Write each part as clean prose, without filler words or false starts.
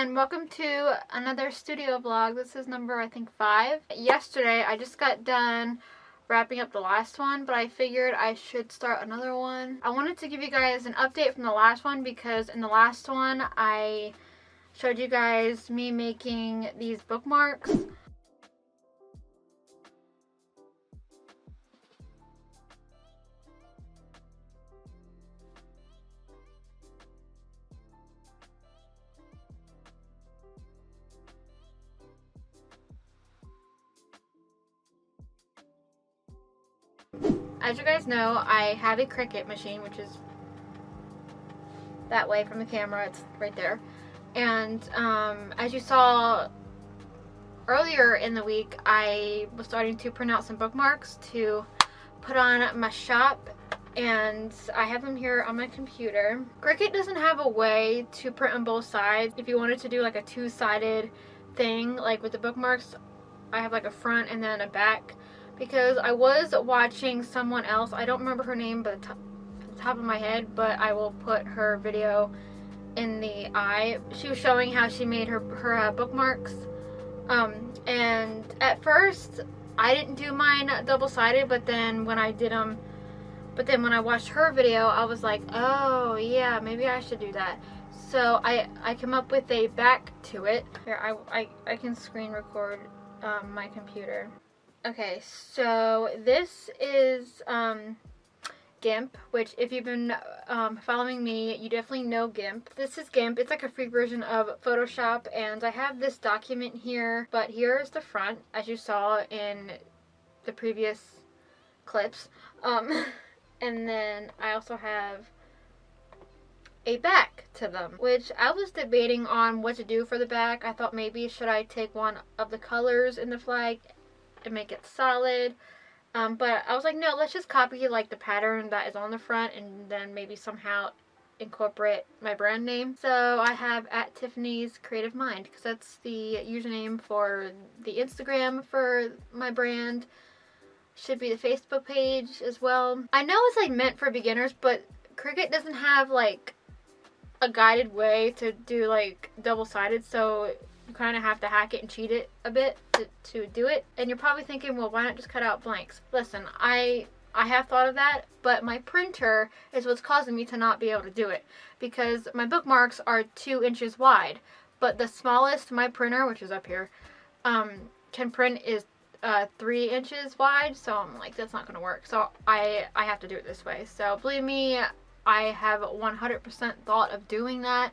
everyone, welcome to another studio vlog. This is number I think 5. Yesterday I just got done wrapping up the last one, but I figured I should start another one. I wanted to give you guys an update from the last one because in the last one I showed you guys me making these bookmarks. As you guys know, I have a Cricut machine, which is that way from the camera. It's right there. And as you saw earlier in the week, I was starting to print out some bookmarks to put on my shop, and I have them here on my computer. Cricut doesn't have a way to print on both sides. If you wanted to do like a two-sided thing, like with the bookmarks, I have like a front and then a back. Because I was watching someone else, I don't remember her name but the top of my head, but I will put her video in the eye. She was showing how she made her bookmarks, and at first I didn't do mine double-sided, but then when I did them, when I watched her video, I was like, oh yeah, maybe I should do that. So I came up with a back to it. Here, I can screen record my computer. Okay, so this is GIMP, which if you've been following me, you definitely know GIMP. This is GIMP. It's like a free version of Photoshop, and I have this document here, but here's the front, as you saw in the previous clips. And then I also have a back to them, which I was debating on what to do for the back. I thought maybe should I take one of the colors in the flag and make it solid, but I was like, no, let's just copy like the pattern that is on the front and then maybe somehow incorporate my brand name. So I have at TiffanysCreativeMind because that's the username for the Instagram for my brand. Should be the Facebook page as well. I know it's like meant for beginners, but Cricut doesn't have like a guided way to do like double-sided, so you kind of have to hack it and cheat it a bit to do it. And you're probably thinking, well, why not just cut out blanks? Listen, I have thought of that, but my printer is what's causing me to not be able to do it, because my bookmarks are 2 inches wide, but the smallest my printer, which is up here, can print is 3 inches wide. So I'm like, that's not going to work. So I have to do it this way. So believe me, I have 100% thought of doing that,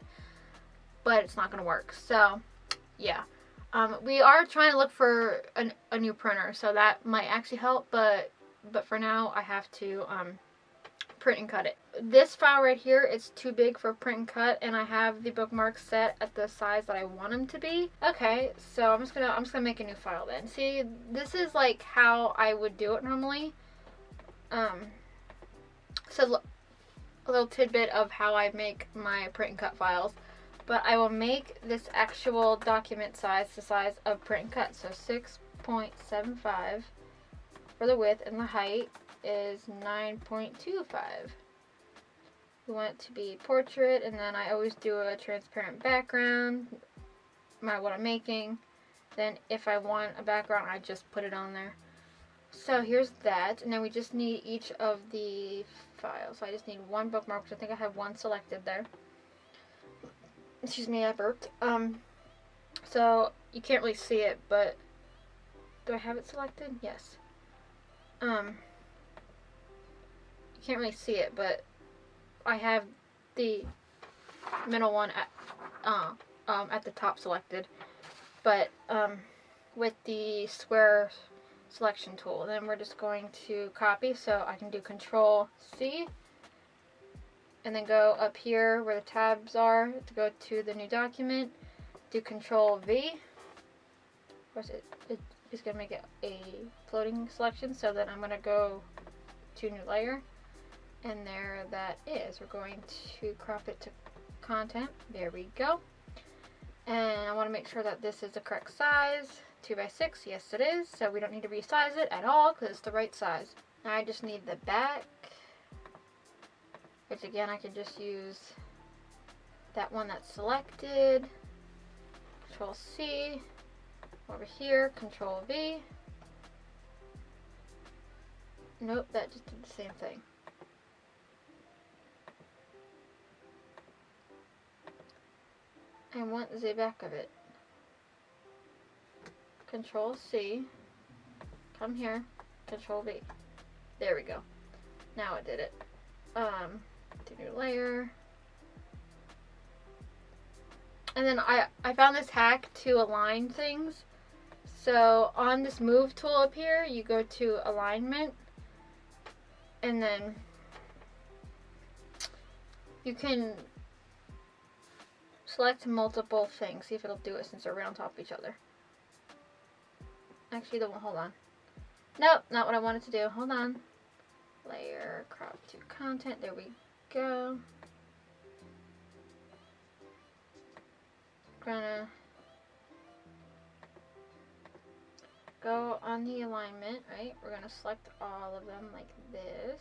but it's not going to work. So yeah, we are trying to look for a new printer, so that might actually help, but for now I have to print and cut it. This file right here is too big for print and cut, and I have the bookmarks set at the size that I want them to be. Okay, so I'm just gonna make a new file then. See, this is like how I would do it normally. So a little tidbit of how I make my print and cut files. But I will make this actual document size the size of print and cut. So 6.75 for the width, and the height is 9.25. We want it to be portrait, and then I always do a transparent background, what I'm making. Then if I want a background, I just put it on there. So here's that, and then we just need each of the files. So I just need one bookmark, which I think I have one selected there. Excuse me, I burped. So you can't really see it, but do I have it selected? Yes. You can't really see it, but I have the middle one at the top selected, but with the square selection tool. Then we're just going to copy, so I can do Control C. And then go up here where the tabs are to go to the new document. Do Control V. Of course, it's going to make it a floating selection. So then I'm going to go to New Layer. And there that is. We're going to crop it to content. There we go. And I want to make sure that this is the correct size. 2x6. Yes, it is. So we don't need to resize it at all because it's the right size. Now I just need the back, which again I can just use that one that's selected. Control C. Over here, Control V. Nope, that just did the same thing. I want the back of it. Control C. Come here. Control V. There we go. Now it did it. Do new layer. And then I found this hack to align things. So on this move tool up here, you go to alignment, and then you can select multiple things. See if it'll do it since they're right on top of each other. Actually, don't, hold on. Nope, not what I wanted to do. Hold on. Layer, crop to content. There we go. Gonna go on the alignment, right? We're gonna select all of them like this.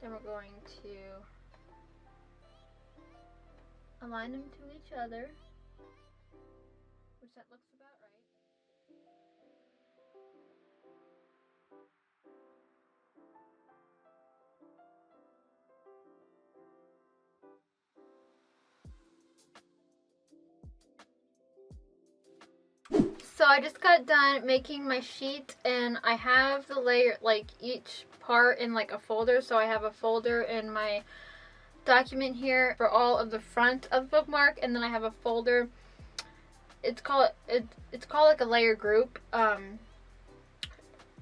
Then we're going to align them to each other, which that looks about right. So I just got done making my sheet, and I have the layer, like each part in like a folder. So I have a folder in my document here for all of the front of Bookmark, and then I have a folder. It's called like a layer group. And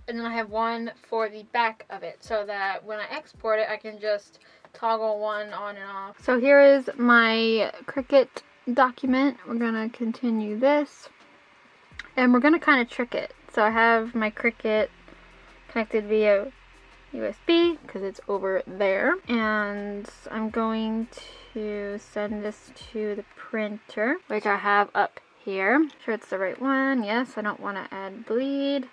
then I have one for the back of it, so that when I export it, I can just toggle one on and off. So here is my Cricut document. We're gonna continue this. And we're going to kind of trick it. So I have my Cricut connected via USB because it's over there. And I'm going to send this to the printer, which I have up here. Make sure it's the right one. Yes, I don't want to add bleed.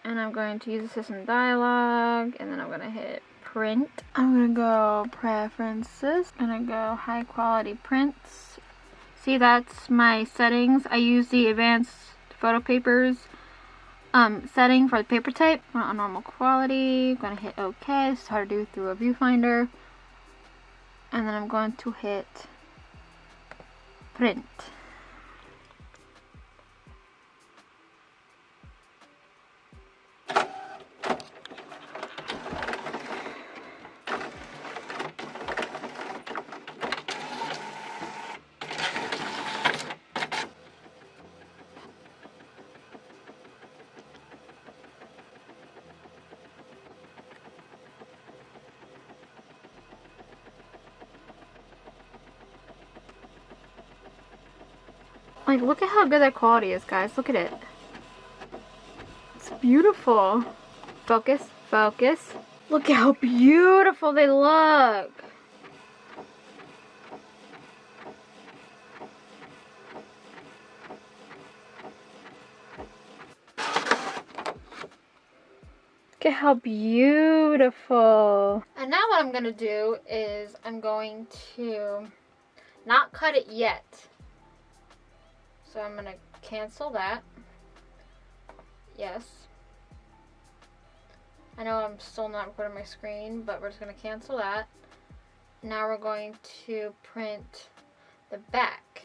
And I'm going to use the system dialog, and then I'm going to hit print. I'm going to go preferences. I'm going to go high quality prints. See, that's my settings. I use the advanced photo papers setting for the paper type. On normal quality. I'm going to hit OK. This is hard to do through a viewfinder. And then I'm going to hit print. Like, look at how good that quality is, guys. Look at it. It's beautiful. Focus, focus. Look at how beautiful they look. Look at how beautiful. And now what I'm going to do is I'm going to not cut it yet. So I'm going to cancel that. Yes. I know I'm still not recording my screen, but we're just going to cancel that. Now we're going to print the back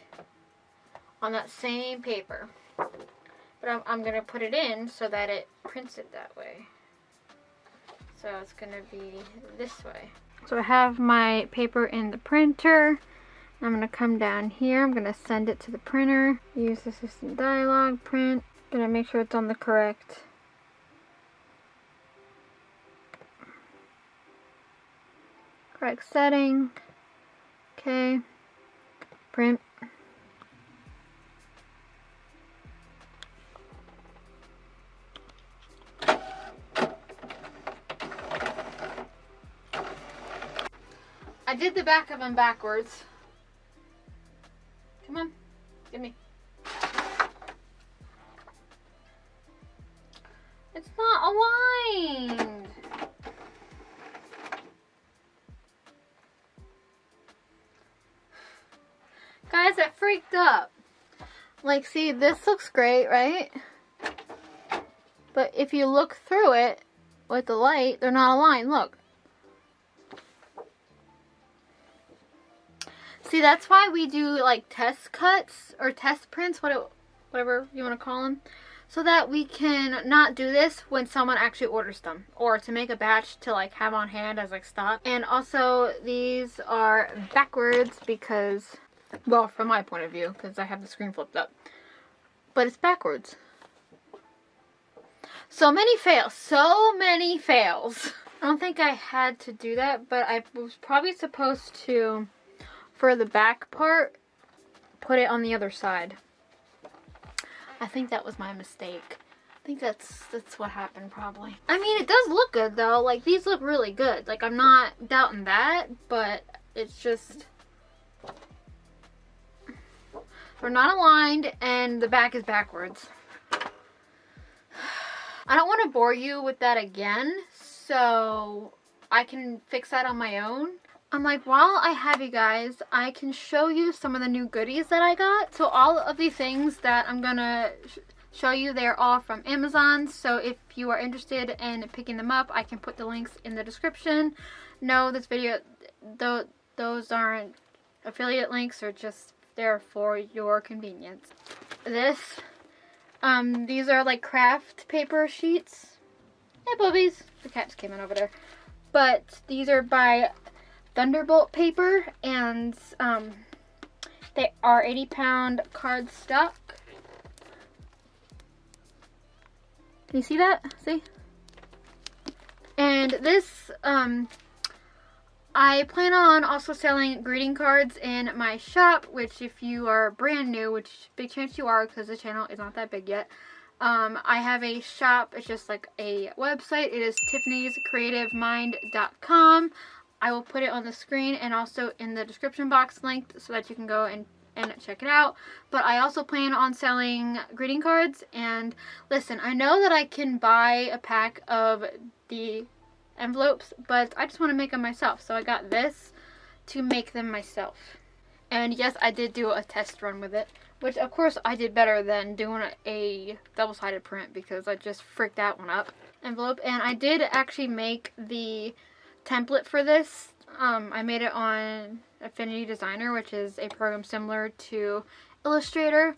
on that same paper. But I'm going to put it in so that it prints it that way. So it's going to be this way. So I have my paper in the printer. I'm going to come down here. I'm going to send it to the printer. Use the system dialog, print. I'm going to make sure it's on the correct setting. Okay. Print. I did the back of them backwards. Come on, give me. It's not aligned. Guys, I freaked up. Like, see, this looks great, right? But if you look through it with the light, they're not aligned. Look. See, that's why we do like test cuts or test prints, whatever you want to call them, so that we can not do this when someone actually orders them, or to make a batch to like have on hand as like stock. And also, these are backwards because, well, from my point of view, because I have the screen flipped up, but it's backwards. So many fails. So many fails. I don't think I had to do that, but I was probably supposed to, for the back part, put it on the other side. I think that was my mistake. I think that's what happened probably. I mean, it does look good though. Like, these look really good. Like, I'm not doubting that, but it's just, they're not aligned and the back is backwards. I don't want to bore you with that again, so I can fix that on my own. I'm like, while I have you guys, I can show you some of the new goodies that I got. So all of these things that I'm gonna show you, they're all from Amazon. So if you are interested in picking them up, I can put the links in the description. No, this video, those aren't affiliate links, they're just there for your convenience. These are like craft paper sheets. Hey, boobies. The cat just came in over there. But these are by Thunderbolt paper, and they are 80-pound cardstock. Can you see that? See? And this, I plan on also selling greeting cards in my shop, which if you are brand new, which big chance you are because the channel is not that big yet, I have a shop. It's just like a website. It is TiffanysCreativeMind.com. I will put it on the screen and also in the description box linked so that you can go and check it out. But I also plan on selling greeting cards. And listen, I know that I can buy a pack of the envelopes, but I just want to make them myself. So I got this to make them myself. And yes, I did do a test run with it, which of course I did better than doing a double-sided print because I just freaked that one up. Envelope. And I did actually make the template for this. I made it on Affinity Designer, which is a program similar to Illustrator.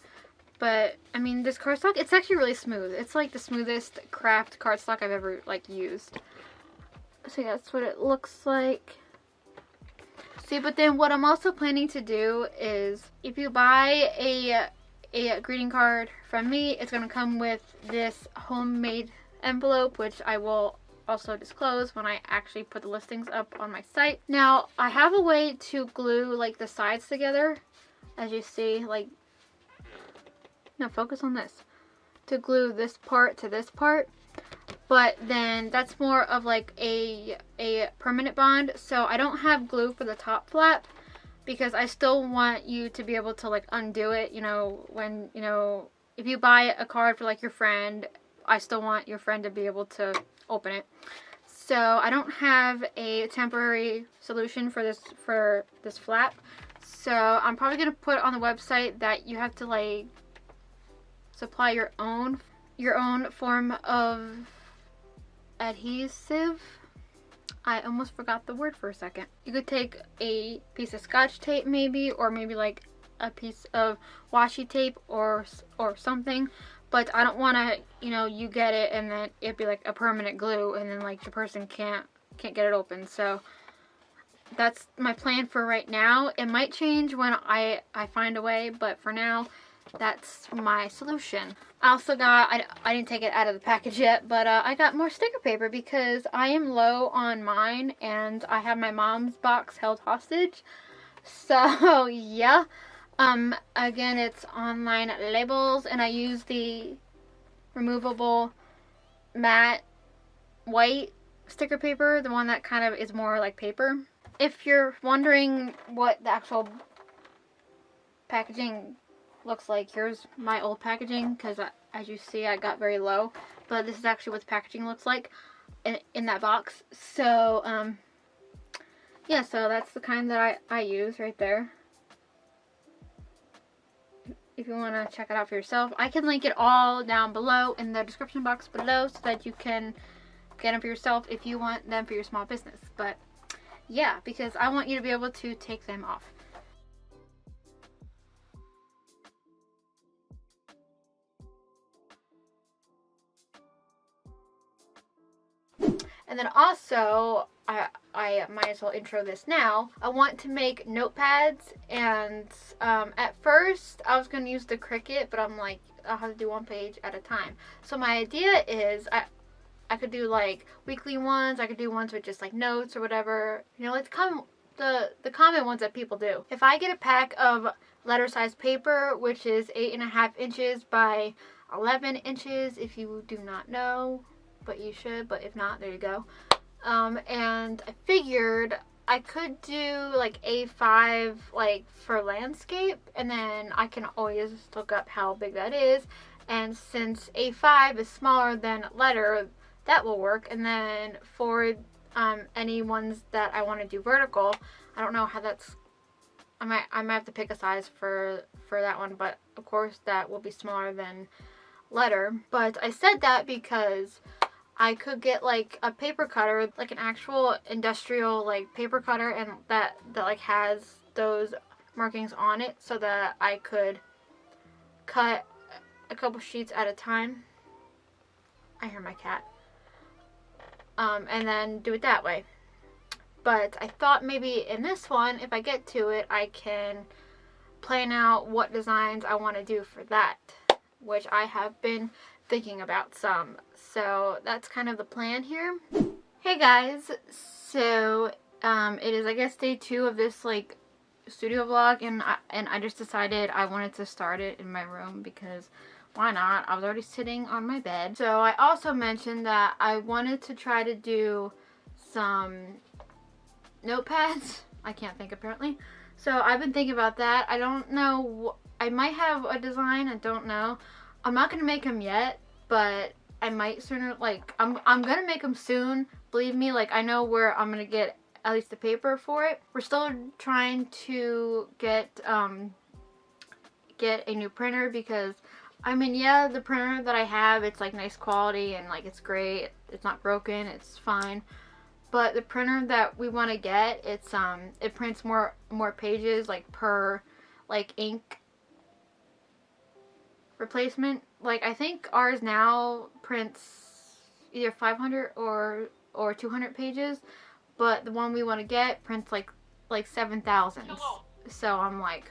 But I mean, this cardstock, it's actually really smooth. It's like the smoothest craft cardstock I've ever like used. So yeah, that's what it looks like. See, but then what I'm also planning to do is if you buy a greeting card from me, it's going to come with this homemade envelope, which I will also disclose when I actually put the listings up on my site. Now, I have a way to glue like the sides together, as you see, like, no, focus on this, to glue this part to this part, but then that's more of like a permanent bond. So I don't have glue for the top flap because I still want you to be able to like undo it, you know, when, you know, if you buy a card for like your friend, I still want your friend to be able to open it. So I don't have a temporary solution for this flap. So I'm probably gonna put on the website that you have to like supply your own form of adhesive. I almost forgot the word for a second. You could take a piece of Scotch tape maybe, or maybe like a piece of washi tape or something. But I don't want to, you know, you get it and then it'd be like a permanent glue and then like the person can't get it open. So that's my plan for right now. It might change when I find a way, but for now, that's my solution. I also got, I didn't take it out of the package yet, but I got more sticker paper because I am low on mine and I have my mom's box held hostage. So yeah. Again, it's online labels, and I use the removable matte white sticker paper, the one that kind of is more like paper. If you're wondering what the actual packaging looks like, here's my old packaging, because as you see, I got very low, but this is actually what the packaging looks like in that box. So, yeah, so that's the kind that I use right there. if you want to check it out for yourself. I can link it all down below in the description box below so that you can get them for yourself if you want them for your small business. But yeah, because I want you to be able to take them off. And then also, I might as well intro this now. I want to make notepads, and at first I was going to use the Cricut, but I'm like, I'll have to do one page at a time. So my idea is I could do like weekly ones, I could do ones with just like notes or whatever. You know, let's come the common ones that people do. If I get a pack of letter size paper, which is 8.5 inches by 11 inches, if you do not know, but you should, but if not, there you go. And I figured I could do like A5 like for landscape, and then I can always look up how big that is, and since A5 is smaller than letter, that will work. And then for any ones that I want to do vertical, I don't know how that's, I might have to pick a size for that one, but of course that will be smaller than letter. But I said that because I could get like a paper cutter, like an actual industrial like paper cutter, and that like has those markings on it, so that I could cut a couple sheets at a time. I hear my cat. And then do it that way. But I thought maybe in this one, if I get to it, I can plan out what designs I want to do for that, which I have been thinking about some. So that's kind of the plan here. Hey guys, so it is, I guess, day 2 of this like studio vlog, and I just decided I wanted to start it in my room because why not? I was already sitting on my bed. So I also mentioned that I wanted to try to do some notepads. I can't think apparently. So I've been thinking about that. I don't know. I might have a design. I don't know. I'm not going to make them yet, but I might sooner. Like, I'm going to make them soon. Believe me, like, I know where I'm going to get at least the paper for it. We're still trying to get a new printer because, I mean, yeah, the printer that I have, it's like nice quality and like it's great. It's not broken. It's fine. But the printer that we want to get, it's it prints more pages like per like ink replacement. Like, I think ours now prints either 500 or 200 pages, but the one we want to get prints like 7,000. So I'm like,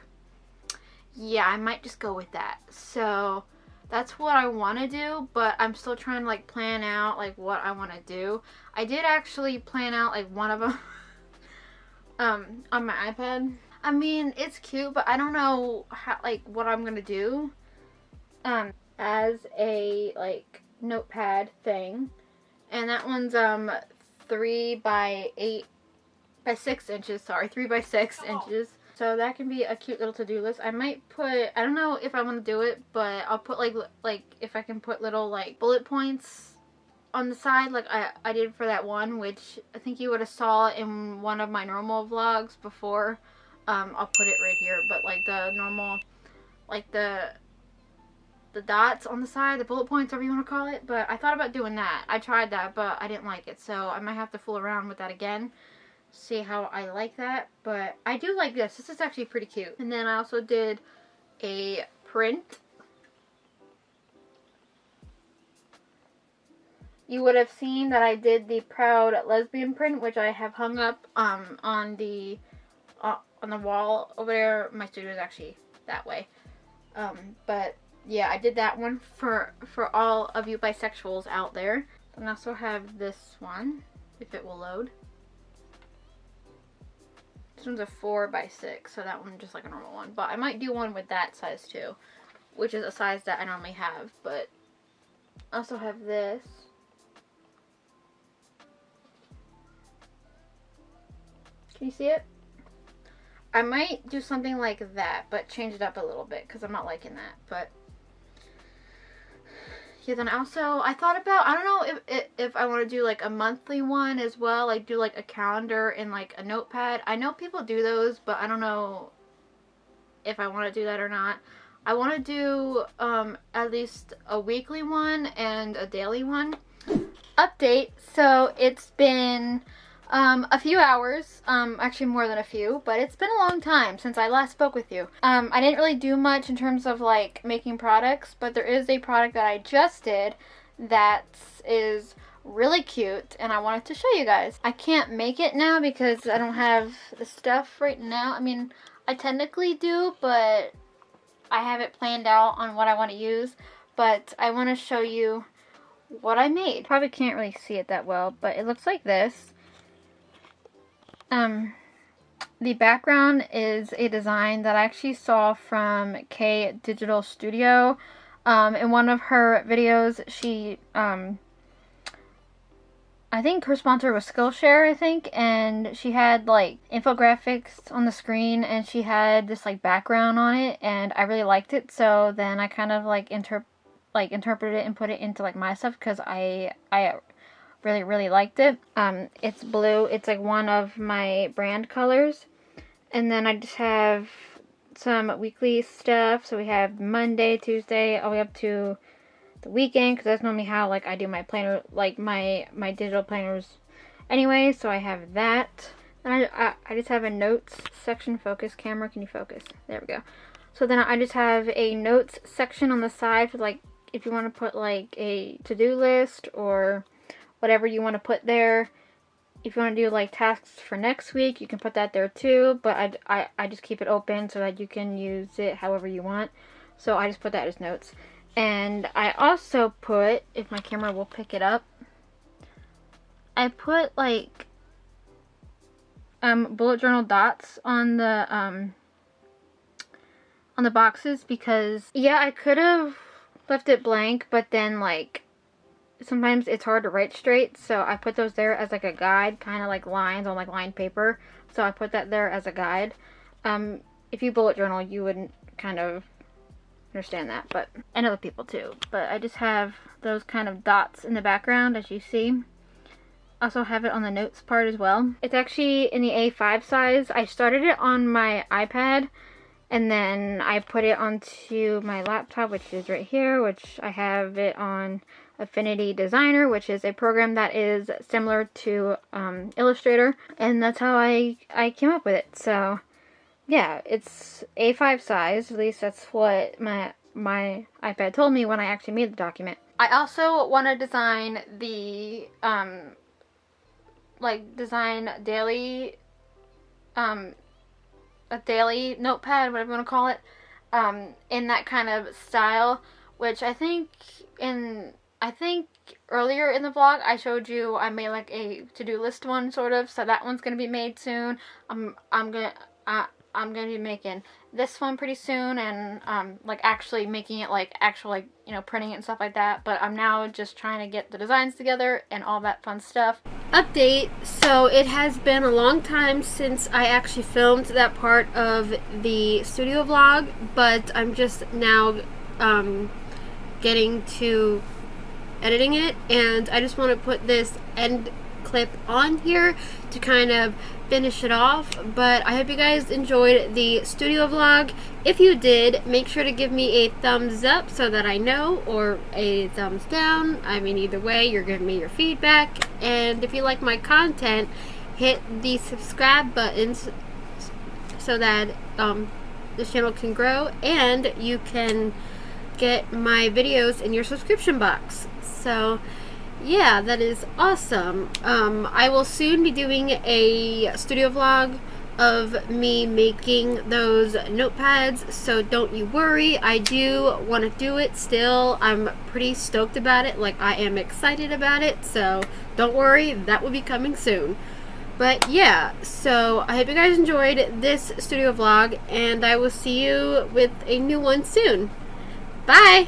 yeah, I might just go with that. So that's what I want to do, but I'm still trying to like plan out like what I want to do. I did actually plan out like one of them on my iPad. I mean, it's cute, but I don't know how, like, what I'm gonna do as a like notepad thing. And that one's 3 by 6 inches. Sorry, 3 by 6 inches. So that can be a cute little to-do list. I might put, I don't know if I want to do it, but I'll put like if I can put little like bullet points on the side like I did for that one, which I think you would have saw in one of my normal vlogs before. I'll put it right here, but like the normal, like the dots on the side, the bullet points, whatever you want to call it. But I thought about doing that. I tried that, but I didn't like it, so I might have to fool around with that again. See how I like that. But I do like this. This is actually pretty cute. And then I also did a print. You would have seen that I did the Proud Lesbian print, which I have hung up on the wall over there. My studio is actually that way. But yeah, I did that one for all of you bisexuals out there. And I also have this one, if it will load. This one's a 4 by 6, so that one's just like a normal one. But I might do one with that size too, which is a size that I normally have. But I also have this. Can you see it? I might do something like that, but change it up a little bit because I'm not liking that. But yeah, then also I thought about, I don't know if I want to do like a monthly one as well, like do like a calendar and like a notepad. I know people do those, but I don't know if I want to do that or not. I want to do at least a weekly one and a daily one. Update. So it's been a few hours, actually more than a few, but it's been a long time since I last spoke with you. I didn't really do much in terms of like making products, but there is a product that I just did that is really cute and I wanted to show you guys. I can't make it now because I don't have the stuff right now. I mean, I technically do, but I have it planned out on what I want to use, but I want to show you what I made. Probably can't really see it that well, but it looks like this. The background is a design that I actually saw from K Digital Studio. In one of her videos, she, I think her sponsor was Skillshare, I think, and she had like infographics on the screen and she had this like background on it and I really liked it, so then I kind of like interpreted it and put it into like my stuff because I really liked it. It's blue. It's like one of my brand colors. And then I just have some weekly stuff. So we have Monday, Tuesday, all the way up to the weekend, because that's normally how like I do my planner, like my digital planners anyway. So I have that. And I just have a notes section. Focus, camera, can you focus? There we go. So then I just have a notes section on the side for like if you want to put like a to-do list or whatever you want to put there. If you want to do like tasks for next week, you can put that there too, but I just keep it open so that you can use it however you want. So I just put that as notes. And I also put, if my camera will pick it up, I put like bullet journal dots on the boxes because yeah, I could have left it blank, but then like sometimes it's hard to write straight, so I put those there as like a guide, kind of like lines on like lined paper. So I put that there as a guide. If you bullet journal, you wouldn't kind of understand that, but and other people too. But I just have those kind of dots in the background, as you see. Also have it on the notes part as well. It's actually in the A5 size. I started it on my iPad, and then I put it onto my laptop, which is right here, which I have it on Affinity Designer, which is a program that is similar to Illustrator, and that's how I came up with it. So yeah, it's A5 size, at least that's what my iPad told me when I actually made the document. I also want to design the design daily a daily notepad, whatever you want to call it, in that kind of style, which I think earlier in the vlog I showed you I made like a to-do list one sort of, so that one's gonna be made soon. I'm gonna be making this one pretty soon, and like actually making it like actual, like, you know, printing it and stuff like that. But I'm now just trying to get the designs together and all that fun stuff. Update. So it has been a long time since I actually filmed that part of the studio vlog, but I'm just now getting to editing it, and I just want to put this end clip on here to kind of finish it off. But I hope you guys enjoyed the studio vlog. If you did, make sure to give me a thumbs up so that I know, or a thumbs down. I mean, either way, you're giving me your feedback. And if you like my content, hit the subscribe button so that this channel can grow and you can get my videos in your subscription box. So yeah, that is awesome. I will soon be doing a studio vlog of me making those notepads, so don't you worry. I do want to do it still. I'm pretty stoked about it. Like, I am excited about it, so don't worry, that will be coming soon. But yeah, so I hope you guys enjoyed this studio vlog, and I will see you with a new one soon. Bye!